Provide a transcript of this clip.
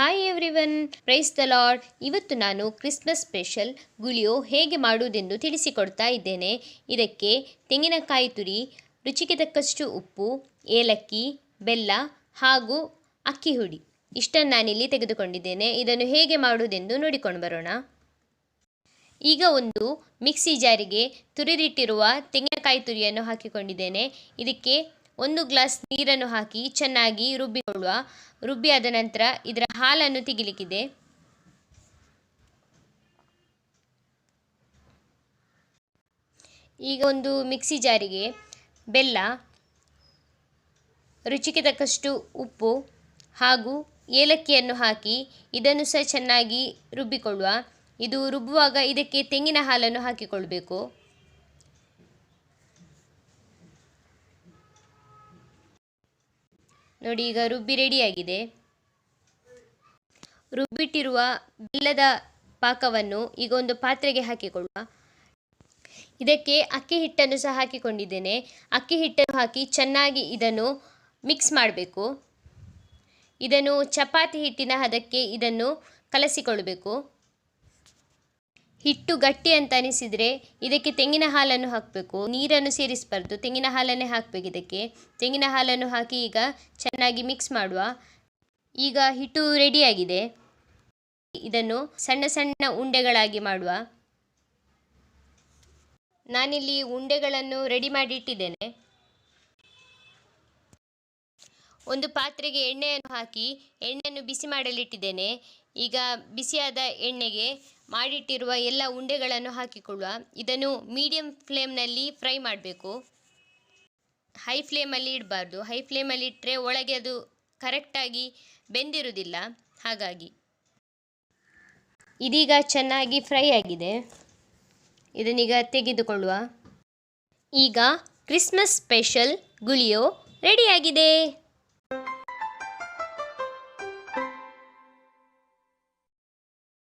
Hi everyone, praise the lord. ಇವತ್ತು ನಾನು Christmas special ಗುಳಿಯೋ ಹೇಗೆ ಮಾಡುವುದೆಂದು ತಿಳಿಸಿಕೊಡ್ತಾ ಇದ್ದೇನೆ. ಇದಕ್ಕೆ ತೆಂಗಿನಕಾಯಿ ತುರಿ, ರುಚಿಗೆ ತಕ್ಕಷ್ಟು ಉಪ್ಪು, ಏಲಕ್ಕಿ, ಬೆಲ್ಲ ಹಾಗೂ ಅಕ್ಕಿ ಹುಡಿ ಇಷ್ಟನ್ನು ನಾನಿಲ್ಲಿ ತೆಗೆದುಕೊಂಡಿದ್ದೇನೆ. ಇದನ್ನು ಹೇಗೆ ಮಾಡುವುದೆಂದು ನೋಡಿಕೊಂಡು ಬರೋಣ. ಈಗ ಒಂದು ಮಿಕ್ಸಿ ಜಾರಿಗೆ ತುರಿದಿಟ್ಟಿರುವ ತೆಂಗಿನಕಾಯಿ ತುರಿಯನ್ನು ಹಾಕಿಕೊಂಡಿದ್ದೇನೆ. ಇದಕ್ಕೆ 1 ಗ್ಲಾಸ್ ನೀರನ್ನು ಹಾಕಿ ಚೆನ್ನಾಗಿ ರುಬ್ಬಿಕೊಳ್ಳುವ. ರುಬ್ಬಿಯಾದ ನಂತರ ಇದರ ಹಾಲನ್ನು ತೆಗಿಲಿಕ್ಕಿದೆ. ಈಗ ಒಂದು ಮಿಕ್ಸಿ ಜಾರಿಗೆ ಬೆಲ್ಲ, ರುಚಿಗೆ ತಕ್ಕಷ್ಟು ಉಪ್ಪು ಹಾಗೂ ಏಲಕ್ಕಿಯನ್ನು ಹಾಕಿ ಇದನ್ನು ಸಹ ಚೆನ್ನಾಗಿ ರುಬ್ಬಿಕೊಳ್ಳುವ. ಇದು ರುಬ್ಬುವಾಗ ಇದಕ್ಕೆ ತೆಂಗಿನ ಹಾಲನ್ನು ಹಾಕಿಕೊಳ್ಬೇಕು. ನೋಡಿ, ಈಗ ರುಬ್ಬಿ ರೆಡಿಯಾಗಿದೆ. ರುಬ್ಬಿಟ್ಟಿರುವ ಬೆಲ್ಲದ ಪಾಕವನ್ನು ಈಗ ಒಂದು ಪಾತ್ರೆಗೆ ಹಾಕಿಕೊಳ್ಳುವ. ಇದಕ್ಕೆ ಅಕ್ಕಿ ಹಿಟ್ಟನ್ನು ಸಹ ಹಾಕಿಕೊಂಡಿದ್ದೇನೆ. ಅಕ್ಕಿ ಹಿಟ್ಟನ್ನು ಹಾಕಿ ಚೆನ್ನಾಗಿ ಇದನ್ನು ಮಿಕ್ಸ್ ಮಾಡಬೇಕು. ಇದನ್ನು ಚಪಾತಿ ಹಿಟ್ಟಿನ ಹದಕ್ಕೆ ಇದನ್ನು ಕಲಸಿಕೊಳ್ಬೇಕು. ಹಿಟ್ಟು ಗಟ್ಟಿ ಅಂತ ಅನಿಸಿದರೆ ಇದಕ್ಕೆ ತೆಂಗಿನ ಹಾಲನ್ನು ಹಾಕಬೇಕು. ನೀರನ್ನು ಸೇರಿಸಬಾರ್ದು, ತೆಂಗಿನ ಹಾಲನ್ನೇ ಹಾಕಬೇಕು. ಇದಕ್ಕೆ ತೆಂಗಿನ ಹಾಲನ್ನು ಹಾಕಿ ಈಗ ಚೆನ್ನಾಗಿ ಮಿಕ್ಸ್ ಮಾಡುವ. ಈಗ ಹಿಟ್ಟು ರೆಡಿಯಾಗಿದೆ. ಇದನ್ನು ಸಣ್ಣ ಸಣ್ಣ ಉಂಡೆಗಳಾಗಿ ಮಾಡುವ. ನಾನಿಲ್ಲಿ ಉಂಡೆಗಳನ್ನು ರೆಡಿ ಮಾಡಿ ಇಟ್ಟಿದ್ದೇನೆ. ಒಂದು ಪಾತ್ರೆಗೆ ಎಣ್ಣೆಯನ್ನು ಹಾಕಿ ಎಣ್ಣೆಯನ್ನು ಬಿಸಿ ಮಾಡಲಿಟ್ಟಿದ್ದೇನೆ. ಈಗ ಬಿಸಿಯಾದ ಎಣ್ಣೆಗೆ ಮಾಡಿಟ್ಟಿರುವ ಎಲ್ಲ ಉಂಡೆಗಳನ್ನು ಹಾಕಿಕೊಳ್ಳುವ. ಇದನ್ನು ಮೀಡಿಯಂ ಫ್ಲೇಮ್ನಲ್ಲಿ ಫ್ರೈ ಮಾಡಬೇಕು. ಹೈ ಫ್ಲೇಮಲ್ಲಿ ಇಡಬಾರ್ದು. ಹೈ ಫ್ಲೇಮಲ್ಲಿ ಇಟ್ಟರೆ ಒಳಗೆ ಅದು ಕರೆಕ್ಟಾಗಿ ಬೆಂದಿರುವುದಿಲ್ಲ. ಹಾಗಾಗಿ ಇದೀಗ ಚೆನ್ನಾಗಿ ಫ್ರೈ ಆಗಿದೆ. ಇದನ್ನೀಗ ತೆಗೆದುಕೊಳ್ಳುವ. ಈಗ ಕ್ರಿಸ್ಮಸ್ ಸ್ಪೆಷಲ್ ಗುಳಿಯೋ ರೆಡಿಯಾಗಿದೆ.